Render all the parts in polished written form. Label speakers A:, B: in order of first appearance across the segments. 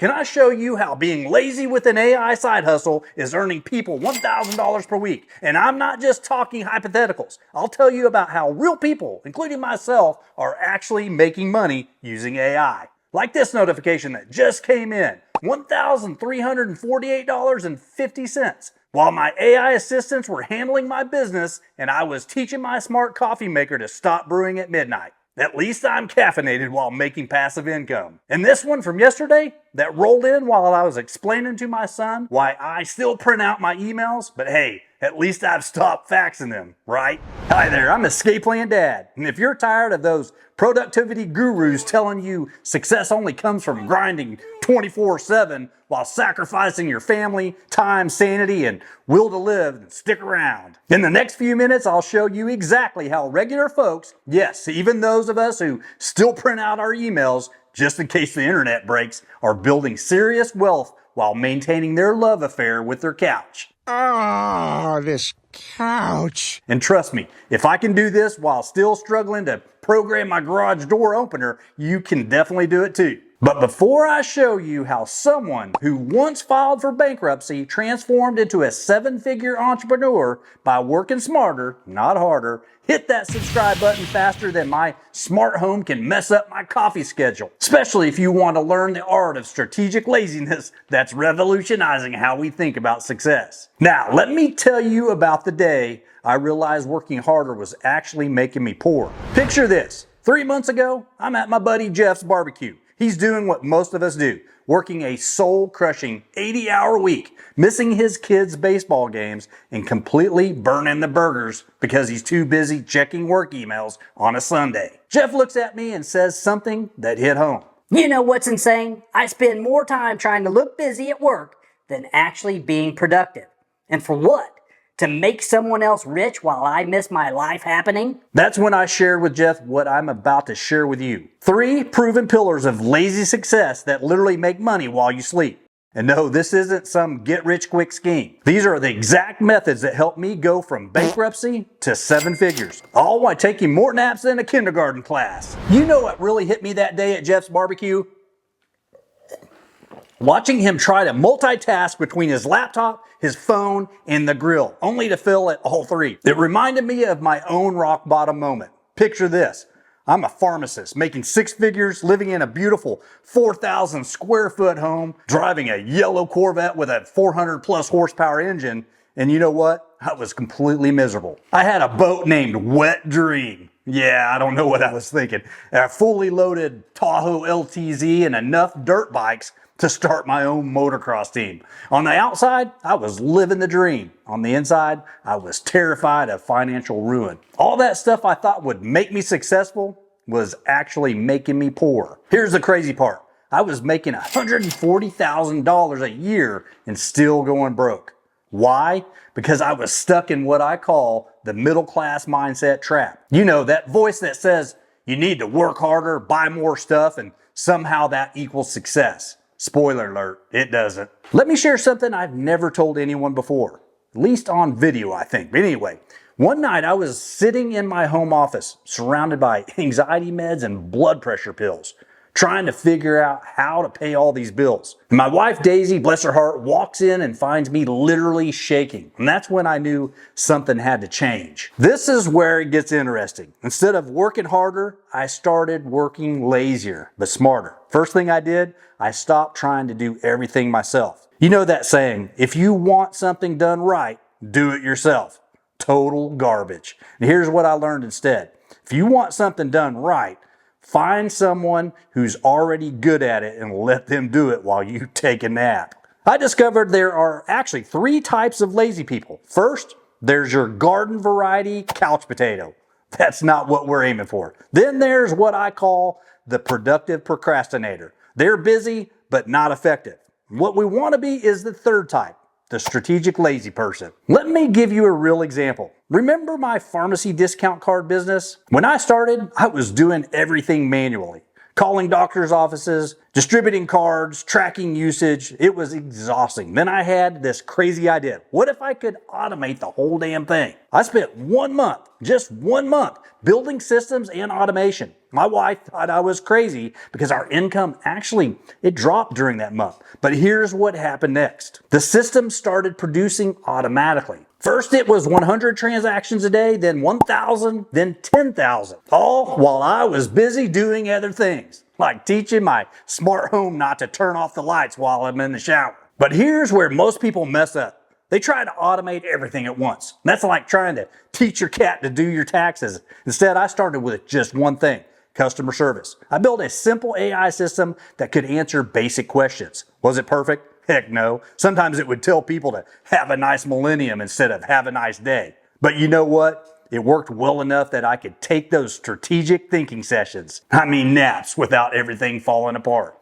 A: Can I show you how being lazy with an AI side hustle is earning people $1,000 per week? And I'm not just talking hypotheticals. I'll tell you about how real people, including myself, are actually making money using AI. Like this notification that just came in, $1,348.50. While my AI assistants were handling my business and I was teaching my smart coffee maker to stop brewing at midnight. At least I'm caffeinated while making passive income. And this one from yesterday that rolled in while I was explaining to my son why I still print out my emails, but hey, at least I've stopped faxing them, right? Hi there, I'm Escape Plan Dad. And if you're tired of those productivity gurus telling you success only comes from grinding 24/7 while sacrificing your family, time, sanity, and will to live, then stick around. In the next few minutes, I'll show you exactly how regular folks, yes, even those of us who still print out our emails just in case the internet breaks, are building serious wealth while maintaining their love affair with their couch.
B: Oh, this couch.
A: And trust me, if I can do this while still struggling to program my garage door opener, you can definitely do it too. But before I show you how someone who once filed for bankruptcy transformed into a 7-figure entrepreneur by working smarter, not harder, hit that subscribe button faster than my smart home can mess up my coffee schedule. Especially if you want to learn the art of strategic laziness that's revolutionizing how we think about success. Now, let me tell you about the day I realized working harder was actually making me poor. Picture this. 3 months ago, I'm at my buddy Jeff's barbecue. He's doing what most of us do, working a soul-crushing 80-hour week, missing his kids' baseball games, and completely burning the burgers because he's too busy checking work emails on a Sunday. Jeff looks at me and says something that hit home.
C: You know what's insane? I spend more time trying to look busy at work than actually being productive. And for what? To make someone else rich while I miss my life happening?
A: That's when I shared with Jeff what I'm about to share with you. 3 proven pillars of lazy success that literally make money while you sleep. And no, this isn't some get-rich-quick scheme. These are the exact methods that helped me go from bankruptcy to 7 figures. All while taking more naps than a kindergarten class. You know what really hit me that day at Jeff's barbecue? Watching him try to multitask between his laptop, his phone, and the grill, only to fail at all 3. It reminded me of my own rock bottom moment. Picture this. I'm a pharmacist, making 6 figures, living in a beautiful 4,000 square foot home, driving a yellow Corvette with a 400 plus horsepower engine, and you know what? I was completely miserable. I had a boat named Wet Dream. Yeah, I don't know what I was thinking. A fully loaded Tahoe LTZ and enough dirt bikes to start my own motocross team. On the outside, I was living the dream. On the inside, I was terrified of financial ruin. All that stuff I thought would make me successful was actually making me poor. Here's the crazy part. I was making $140,000 a year and still going broke. Why? Because I was stuck in what I call the middle class mindset trap. You know, that voice that says you need to work harder, buy more stuff, and somehow that equals success. Spoiler alert, it doesn't. Let me share something I've never told anyone before. At least on video, I think. But anyway, one night I was sitting in my home office, surrounded by anxiety meds and blood pressure pills, trying to figure out how to pay all these bills. And my wife, Daisy, bless her heart, walks in and finds me literally shaking. And that's when I knew something had to change. This is where it gets interesting. Instead of working harder, I started working lazier, but smarter. First thing I did, I stopped trying to do everything myself. You know that saying, if you want something done right, do it yourself. Total garbage. And here's what I learned instead. If you want something done right, find someone who's already good at it and let them do it while you take a nap. I discovered there are actually 3 types of lazy people. First, there's your garden variety couch potato. That's not what we're aiming for. Then there's what I call the productive procrastinator. They're busy, but not effective. What we want to be is the 3rd type, the strategic lazy person. Let me give you a real example. Remember my pharmacy discount card business? When I started, I was doing everything manually. calling doctor's offices, distributing cards, tracking usage. It was exhausting. Then I had this crazy idea. What if I could automate the whole damn thing? I spent 1 month, just 1 month, building systems and automation. My wife thought I was crazy because our income it dropped during that month. But here's what happened next. The system started producing automatically. First it was 100 transactions a day, then 1,000, then 10,000. All while I was busy doing other things, like teaching my smart home not to turn off the lights while I'm in the shower. But here's where most people mess up. They try to automate everything at once. That's like trying to teach your cat to do your taxes. Instead, I started with just one thing: customer service. I built a simple AI system that could answer basic questions. Was it perfect? Heck no. Sometimes it would tell people to have a nice millennium instead of have a nice day. But you know what? It worked well enough that I could take those strategic thinking sessions, naps, without everything falling apart.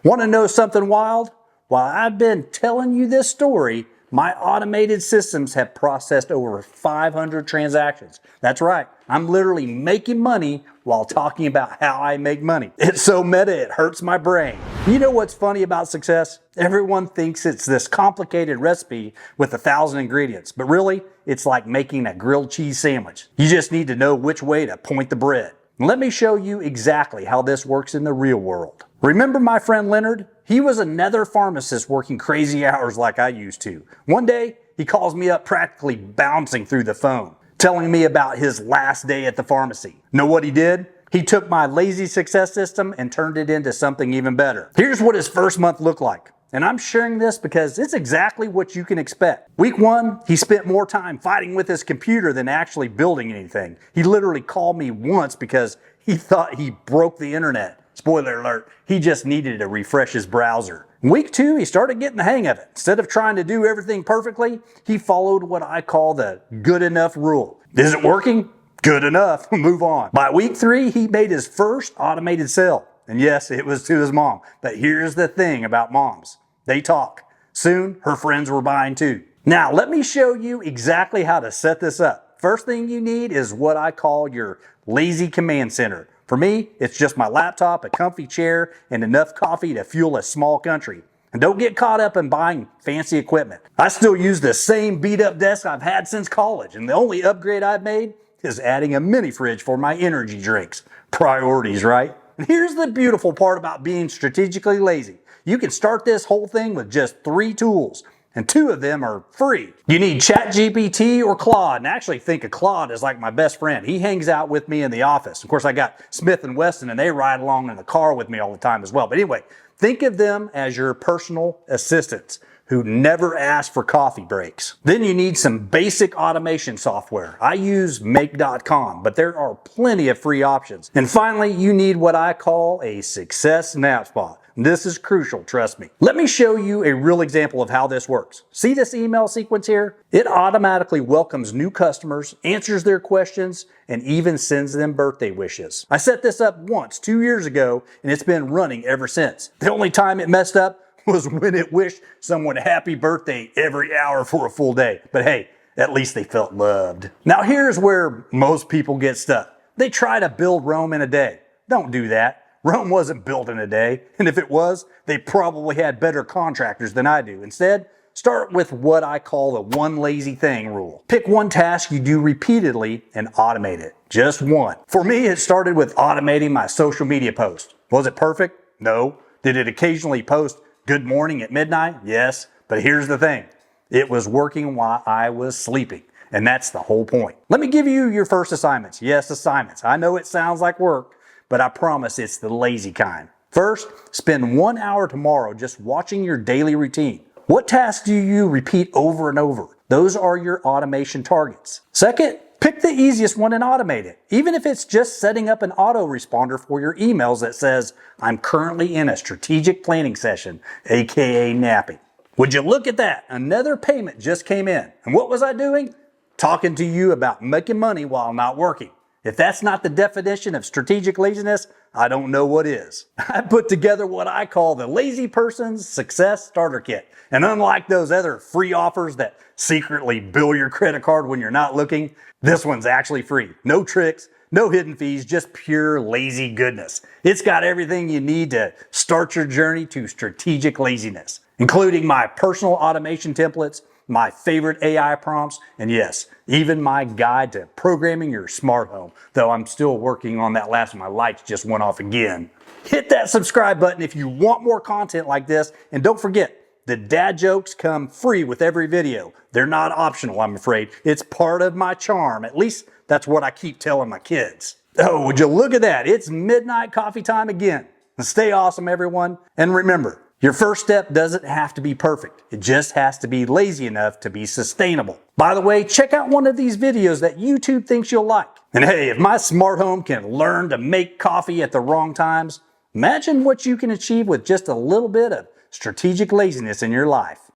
A: Want to know something wild? While I've been telling you this story, my automated systems have processed over 500 transactions. That's right. I'm literally making money while talking about how I make money. It's so meta, it hurts my brain. You know what's funny about success? Everyone thinks it's this complicated recipe with 1,000 ingredients, but really, it's like making a grilled cheese sandwich. You just need to know which way to point the bread. Let me show you exactly how this works in the real world. Remember my friend Leonard? He was another pharmacist working crazy hours like I used to. One day, he calls me up practically bouncing through the phone, telling me about his last day at the pharmacy. Know what he did? He took my lazy success system and turned it into something even better. Here's what his first month looked like. And I'm sharing this because it's exactly what you can expect. Week 1, he spent more time fighting with his computer than actually building anything. He literally called me once because he thought he broke the internet. Spoiler alert, he just needed to refresh his browser. Week 2, he started getting the hang of it. Instead of trying to do everything perfectly, he followed what I call the good enough rule. Is it working? Good enough. Move on. By week 3, he made his first automated sale. And yes, it was to his mom. But here's the thing about moms. They talk. Soon, her friends were buying too. Now, let me show you exactly how to set this up. First thing you need is what I call your lazy command center. For me, it's just my laptop, a comfy chair, and enough coffee to fuel a small country. And don't get caught up in buying fancy equipment. I still use the same beat-up desk I've had since college, and the only upgrade I've made is adding a mini fridge for my energy drinks. Priorities, right? And here's the beautiful part about being strategically lazy. You can start this whole thing with just 3 tools, and 2 of them are free. You need ChatGPT or Claude, and I actually think of Claude as like my best friend. He hangs out with me in the office. Of course, I got Smith & Wesson, and they ride along in the car with me all the time as well. But anyway, think of them as your personal assistants who never ask for coffee breaks. Then you need some basic automation software. I use make.com, but there are plenty of free options. And finally, you need what I call a success snapshot. This is crucial, trust me. Let me show you a real example of how this works. See this email sequence here? It automatically welcomes new customers, answers their questions, and even sends them birthday wishes. I set this up once 2 years ago, and it's been running ever since. The only time it messed up was when it wished someone a happy birthday every hour for a full day. But hey, at least they felt loved. Now here's where most people get stuck. They try to build Rome in a day. Don't do that. Rome wasn't built in a day, and if it was, they probably had better contractors than I do. Instead, start with what I call the one lazy thing rule. Pick one task you do repeatedly and automate it. Just one. For me, it started with automating my social media posts. Was it perfect? No. Did it occasionally post good morning at midnight? Yes. But here's the thing. It was working while I was sleeping. And that's the whole point. Let me give you your first assignments. Yes, assignments. I know it sounds like work, but I promise it's the lazy kind. First, spend 1 hour tomorrow just watching your daily routine. What tasks do you repeat over and over? Those are your automation targets. Second, pick the easiest one and automate it. Even if it's just setting up an autoresponder for your emails that says, I'm currently in a strategic planning session, aka napping. Would you look at that? Another payment just came in. And what was I doing? Talking to you about making money while not working. If that's not the definition of strategic laziness, I don't know what is. I put together what I call the Lazy Person's Success Starter Kit. And unlike those other free offers that secretly bill your credit card when you're not looking, this one's actually free. No tricks, No hidden fees, just pure lazy goodness. It's got everything you need to start your journey to strategic laziness, including my personal automation templates, my favorite AI prompts, and yes, even my guide to programming your smart home, though I'm still working on that last one. My lights just went off again. Hit that subscribe button if you want more content like this, and don't forget, the dad jokes come free with every video. They're not optional, I'm afraid. It's part of my charm. At least that's what I keep telling my kids. Oh, would you look at that? It's midnight coffee time again. Stay awesome, everyone. And remember, your first step doesn't have to be perfect. It just has to be lazy enough to be sustainable. By the way, check out one of these videos that YouTube thinks you'll like. And hey, if my smart home can learn to make coffee at the wrong times, imagine what you can achieve with just a little bit of strategic laziness in your life.